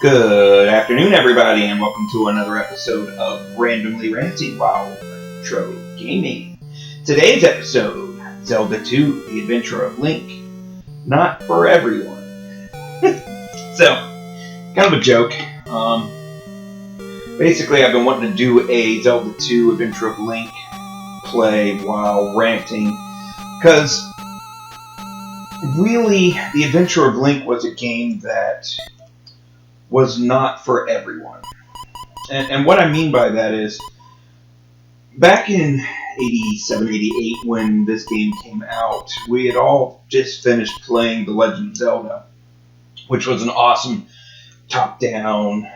Good afternoon, everybody, and welcome to another episode of Randomly Ranting while Retro Gaming. Today's episode, Zelda 2, The Adventure of Link. Not for everyone. So, kind of a joke. Basically, I've been wanting to do a Zelda 2 Adventure of Link play while ranting, because really, The Adventure of Link was a game that was not for everyone. And what I mean by that is, back in 87, 88, when this game came out, we had all just finished playing The Legend of Zelda, which was an awesome top-down,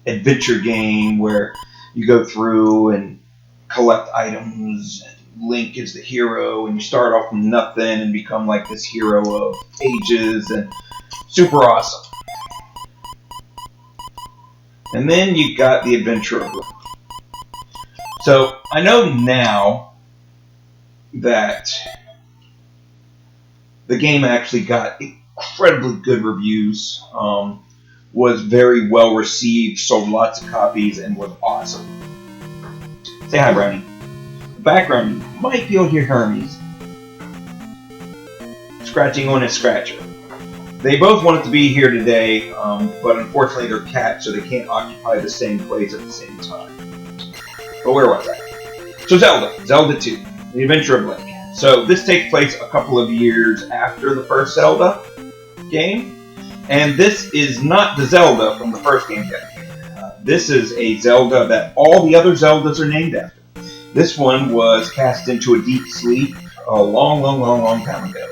adventure game where you go through and collect items, and Link is the hero, and you start off from nothing and become like this hero of ages, and super awesome. And then you got The Adventure of Link. So, I know now that the game actually got incredibly good reviews, was very well received, sold lots of copies, and was awesome. Say hi, Brownie. In the background, you might be able to hear Hermes scratching on his scratcher. They both wanted to be here today, but unfortunately they're cats, so they can't occupy the same place at the same time. But where was I? So Zelda 2, The Adventure of Link. So this takes place a couple of years after the first Zelda game, and this is not the Zelda from the first game. This is a Zelda that all the other Zeldas are named after. This one was cast into a deep sleep a long time ago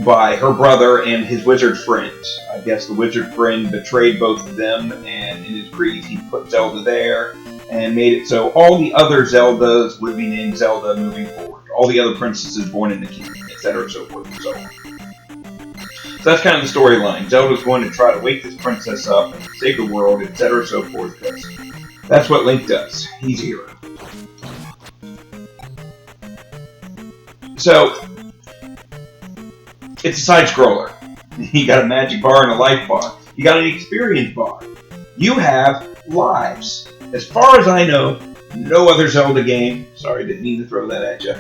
by her brother and his wizard friend. I guess the wizard friend betrayed both of them, and in his greed he put Zelda there and made it so all the other Zeldas would be named Zelda moving forward. All the other princesses born in the kingdom, etc., so forth and so on. So that's kind of the storyline. Zelda's going to try to wake this princess up and save the world, etc., so forth, because that's what Link does. He's a hero. So, it's a side-scroller. You got a magic bar and a life bar. You got an experience bar. You have lives. As far as I know, no other Zelda game... Sorry, didn't mean to throw that at you.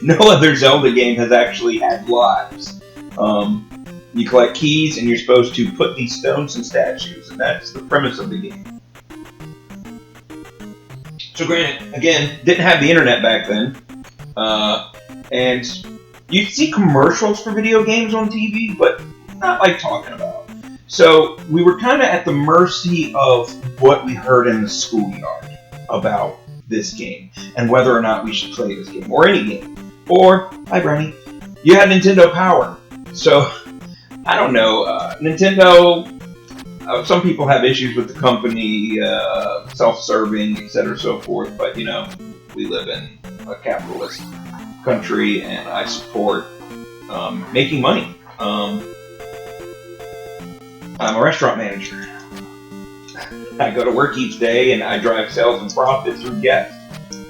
No other Zelda game has actually had lives. You collect keys, and you're supposed to put these stones in statues, and that's the premise of the game. So granted, again, didn't have the internet back then, and you'd see commercials for video games on TV, but not like talking about. So we were kind of at the mercy of what we heard in the schoolyard about this game, and whether or not we should play this game, or any game. Or, hi Brownie, you had Nintendo Power. So, I don't know, Nintendo, some people have issues with the company, self-serving, etc., so forth, but, we live in a capitalist country, and I support making money. I'm a restaurant manager. I go to work each day, and I drive sales and profit through guests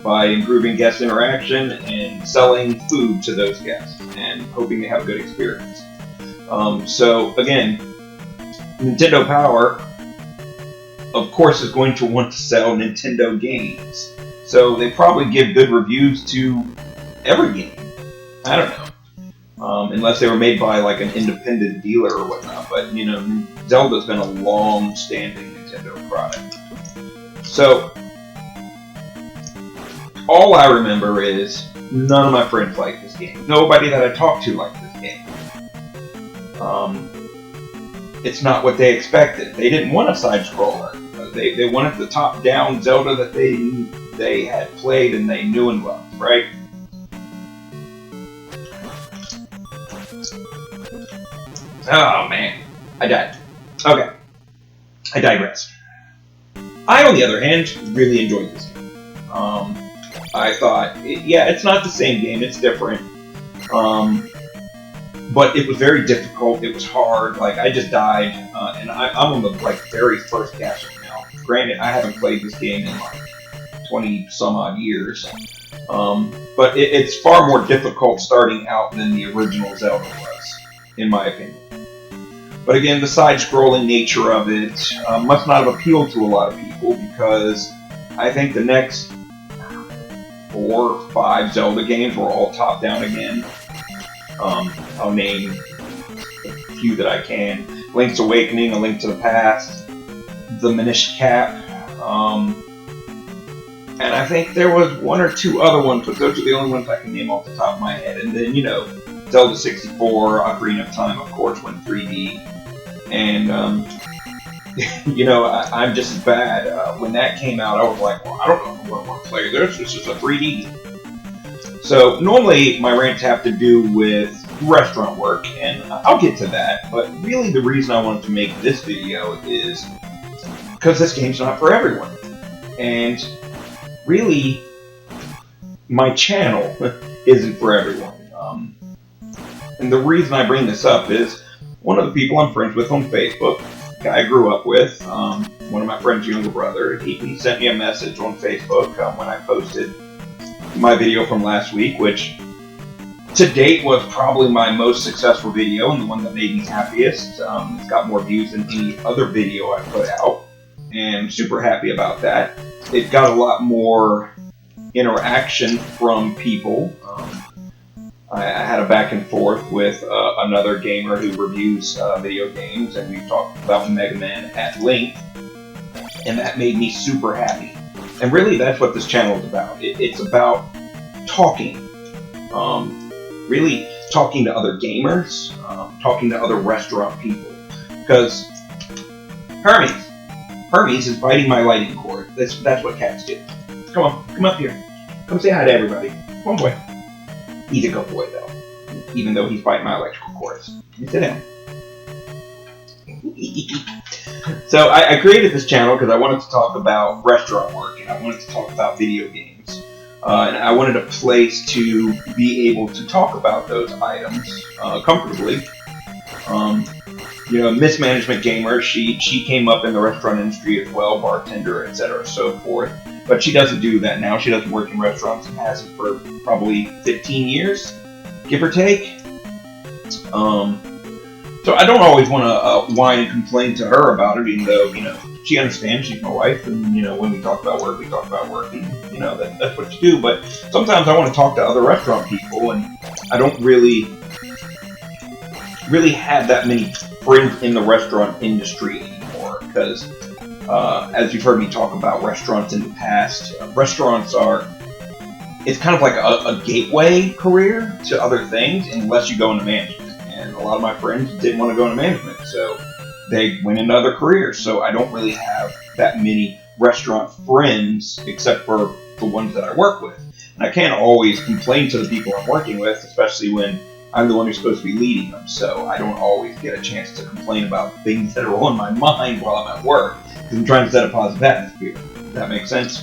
by improving guest interaction and selling food to those guests and hoping they have a good experience. So again, Nintendo Power, of course, is going to want to sell Nintendo games. So they probably give good reviews to every game. I don't know. Unless they were made by like an independent dealer or whatnot. But, Zelda's been a long-standing Nintendo product. So, all I remember is none of my friends liked this game. Nobody that I talked to liked this game. It's not what they expected. They didn't want a side-scroller. They wanted the top-down Zelda that they had played and they knew and loved, right? Oh, man. I died. Okay. I digress. I, on the other hand, really enjoyed this game. I thought, it's not the same game. It's different. But it was very difficult. It was hard. I just died. And I'm on the, very first gasp now. Granted, I haven't played this game in, 20-some-odd years. But it's far more difficult starting out than the original Zelda was, in my opinion. But again, the side-scrolling nature of it must not have appealed to a lot of people, because I think the next 4 or 5 Zelda games were all top-down again. I'll name a few that I can. Link's Awakening, A Link to the Past, The Minish Cap, and I think there was 1 or 2 other ones, but those are the only ones I can name off the top of my head. And then, Zelda 64, Ocarina of Time, of course, went 3D. And, I'm just as bad. When that came out, I was like, well, I don't know if I want to play this. This is a 3D. So, normally, my rants have to do with restaurant work, and I'll get to that. But really, the reason I wanted to make this video is because this game's not for everyone. And really, my channel isn't for everyone. And the reason I bring this up is one of the people I'm friends with on Facebook, a guy I grew up with, one of my friend's younger brother, he sent me a message on Facebook when I posted my video from last week, which to date was probably my most successful video and the one that made me happiest. It's got more views than any other video I put out, and I'm super happy about that. It got a lot more interaction from people. I had a back and forth with another gamer who reviews video games, and we talked about Mega Man at length, and that made me super happy. And really, that's what this channel is about. It's about talking. Really talking to other gamers, talking to other restaurant people. Because Hermes is biting my lighting cord. That's what cats do. Come on, come up here. Come say hi to everybody. Come on, boy. He's a good boy, though. Even though he's biting my electrical cords. Sit down. So I created this channel because I wanted to talk about restaurant work, and I wanted to talk about video games. And I wanted a place to be able to talk about those items comfortably. Mismanagement gamer, she came up in the restaurant industry as well, bartender, etc., so forth. But she doesn't do that now. She doesn't work in restaurants and hasn't for probably 15 years, give or take. So I don't always want to whine and complain to her about it, even though, she understands. She's my wife, and, when we talk about work, we talk about work, and, that's what you do. But sometimes I want to talk to other restaurant people, and I don't really have that many friends in the restaurant industry anymore, because as you've heard me talk about restaurants in the past, restaurants it's kind of like a gateway career to other things unless you go into management. And a lot of my friends didn't want to go into management, so they went into other careers. So I don't really have that many restaurant friends except for the ones that I work with. And I can't always complain to the people I'm working with, especially when I'm the one who's supposed to be leading them. So I don't always get a chance to complain about things that are on my mind while I'm at work, because I'm trying to set a positive atmosphere. Does that make sense?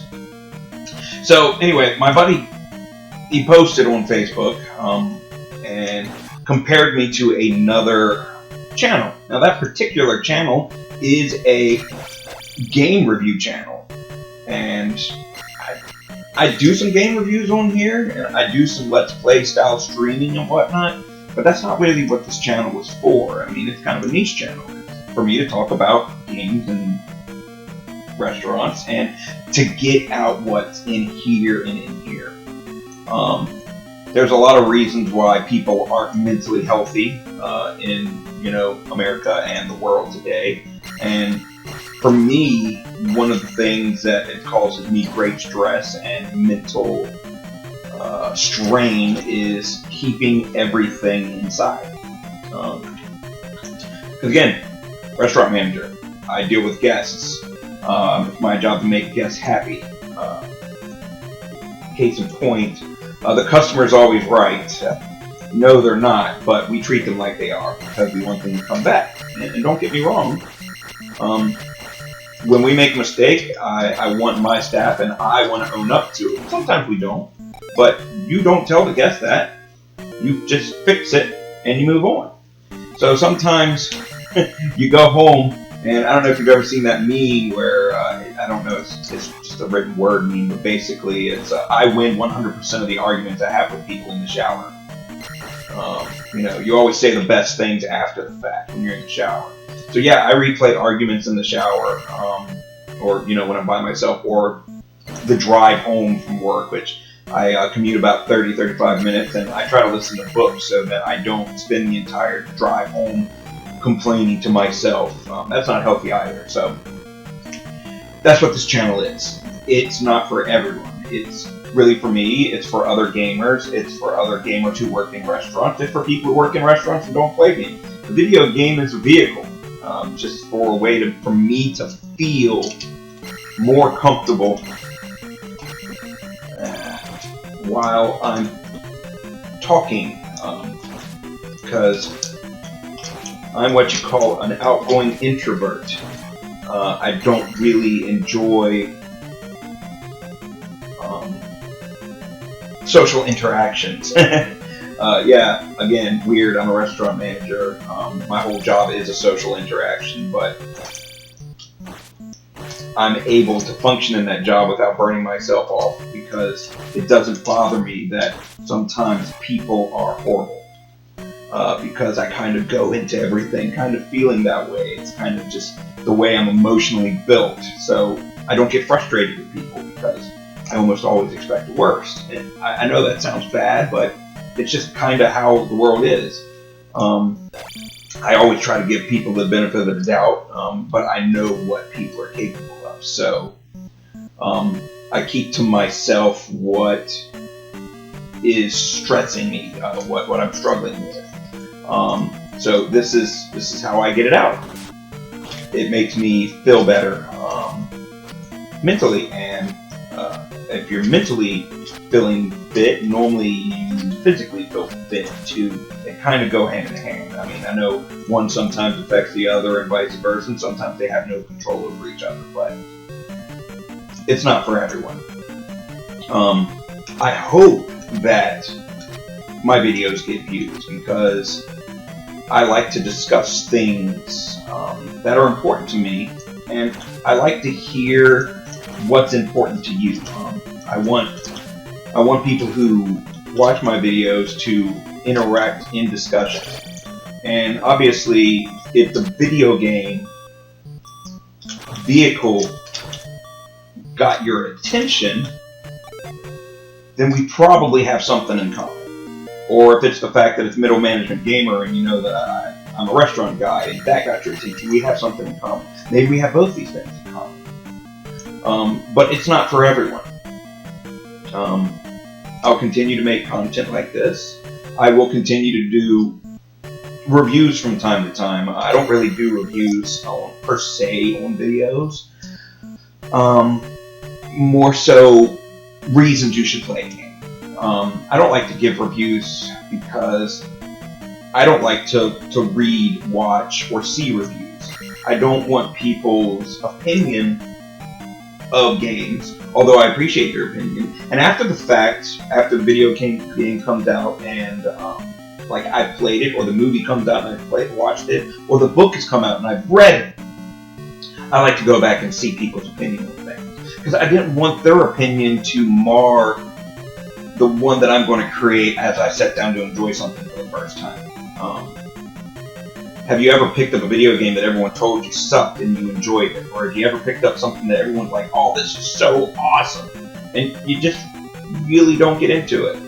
So anyway, my buddy, he posted on Facebook and compared me to another channel. Now that particular channel is a game review channel, and I do some game reviews on here, and I do some Let's Play style streaming and whatnot, but that's not really what this channel was for. I mean, it's kind of a niche channel. It's for me to talk about games and restaurants, and to get out what's in here and in here. There's a lot of reasons why people aren't mentally healthy in America and the world today, and for me, one of the things that it causes me great stress and mental strain is keeping everything inside. Because again, restaurant manager, I deal with guests. It's my job to make guests happy. Case in point, the customer's always right. No, they're not, but we treat them like they are because we want them to come back. And don't get me wrong, when we make a mistake, I want my staff and I want to own up to it. Sometimes we don't, but you don't tell the guest that. You just fix it and you move on. So sometimes you go home, and I don't know if you've ever seen that meme where, I don't know, it's just a written word meme, but basically it's I win 100% of the arguments I have with people in the shower. You know, you always say the best things after the fact when you're in the shower. So yeah, I replay arguments in the shower, or you know, when I'm by myself, or the drive home from work, which I commute about 30-35 minutes, and I try to listen to books so that I don't spend the entire drive home complaining to myself. That's not healthy either. So that's what this channel is. It's not for everyone. It's really for me. It's for other gamers. It's for other gamers who work in restaurants. It's for people who work in restaurants and don't play games. The video game is a vehicle, just for a way for me to feel more comfortable while I'm talking, because I'm what you call an outgoing introvert. I don't really enjoy social interactions. Yeah, again, weird. I'm a restaurant manager. My whole job is a social interaction, but I'm able to function in that job without burning myself off, because it doesn't bother me that sometimes people are horrible. Because I kind of go into everything kind of feeling that way. It's kind of just the way I'm emotionally built. So I don't get frustrated with people because I almost always expect the worst. And I know that sounds bad, but it's just kind of how the world is. I always try to give people the benefit of the doubt, but I know what people are capable of. So I keep to myself what is stressing me, what I'm struggling with. So this is how I get it out. It makes me feel better mentally, and if you're mentally feeling fit, normally you physically feel fit too. They kind of go hand in hand. I mean, I know one sometimes affects the other and vice versa, and sometimes they have no control over each other, but it's not for everyone. I hope that my videos get views because I like to discuss things that are important to me, and I like to hear what's important to you. I want people who watch my videos to interact in discussion. And obviously, if the video game vehicle got your attention, then we probably have something in common. Or if it's the fact that it's middle management gamer and you know that I'm a restaurant guy and that got your attention, we have something in common. Maybe we have both these things in common. But it's not for everyone. I'll continue to make content like this. I will continue to do reviews from time to time. I don't really do reviews per se on videos. More so reasons you should play a game. I don't like to give reviews because I don't like to read, watch, or see reviews. I don't want people's opinion of games, although I appreciate their opinion. And after the fact, after the video game comes out and like I've played it, or the movie comes out and I've watched it, or the book has come out and I've read it, I like to go back and see people's opinion on things. Because I didn't want their opinion to mar the one that I'm going to create as I sit down to enjoy something for the first time. Have you ever picked up a video game that everyone told you sucked and you enjoyed it? Or have you ever picked up something that everyone's like, oh, this is so awesome, and you just really don't get into it?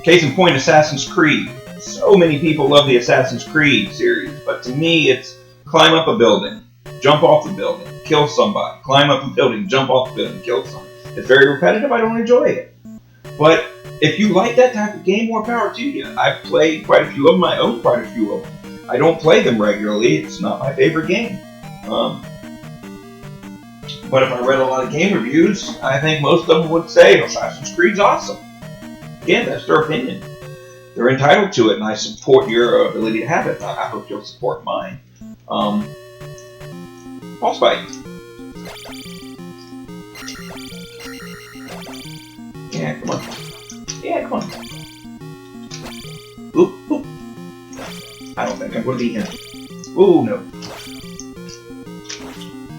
Case in point, Assassin's Creed. So many people love the Assassin's Creed series, but to me it's climb up a building, jump off the building, kill somebody, climb up a building, jump off the building, kill somebody. It's very repetitive, I don't enjoy it. But if you like that type of game, more power to you. I've played quite a few of them, I own quite a few of them. I don't play them regularly, it's not my favorite game. But if I read a lot of game reviews, I think most of them would say Assassin's Creed's awesome. Again, that's their opinion. They're entitled to it, and I support your ability to have it. I hope you'll support mine. Boss fight. Yeah, come on. Yeah, come on. Oop, oop. I don't think I'm going to beat him. Ooh, no.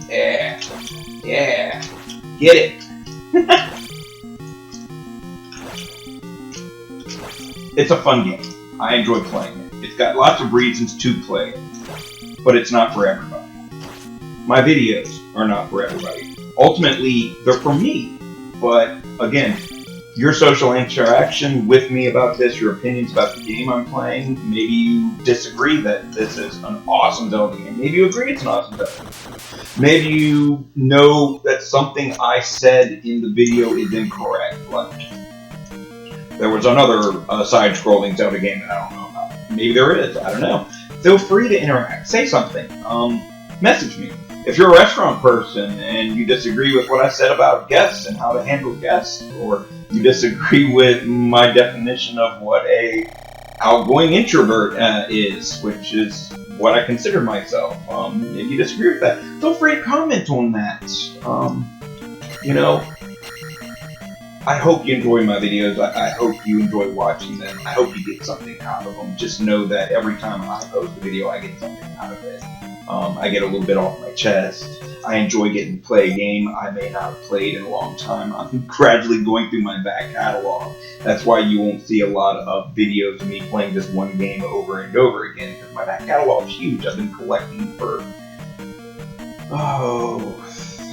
Yeah. Yeah. Get it. It's a fun game. I enjoy playing it. It's got lots of reasons to play it, but it's not for everybody. My videos are not for everybody. Ultimately, they're for me, but again, your social interaction with me about this, your opinions about the game I'm playing, maybe you disagree that this is an awesome Zelda game. Maybe you agree it's an awesome Zelda game. Maybe you know that something I said in the video is incorrect. Like, there was another side-scrolling Zelda game that I don't know about. Maybe there is. I don't know. Feel free to interact. Say something. Message me. If you're a restaurant person and you disagree with what I said about guests and how to handle guests, or you disagree with my definition of what a outgoing introvert is, which is what I consider myself, if you disagree with that, feel free to comment on that. You know, I hope you enjoy my videos. I hope you enjoy watching them. I hope you get something out of them. Just know that every time I post a video, I get something out of it. I get a little bit off my chest. I enjoy getting to play a game I may not have played in a long time. I'm gradually going through my back catalog. That's why you won't see a lot of videos of me playing just one game over and over again, because my back catalog is huge. I've been collecting for,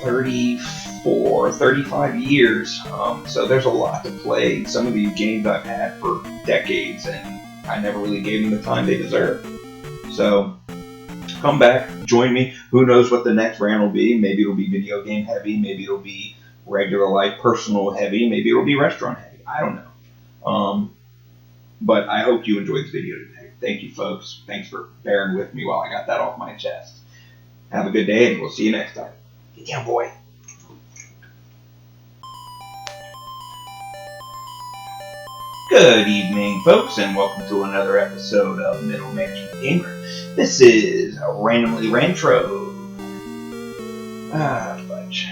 34, 35 years. So there's a lot to play. Some of these games I've had for decades, and I never really gave them the time they deserve. So come back, join me. Who knows what the next rant will be? Maybe it'll be video game heavy. Maybe it'll be regular life, personal heavy. Maybe it'll be restaurant heavy. I don't know. But I hope you enjoyed this video today. Thank you, folks. Thanks for bearing with me while I got that off my chest. Have a good day, and we'll see you next time. Get down, boy. Good evening, folks, and welcome to another episode of Middle Management Gamer. This is Randomly Rantro. Fudge.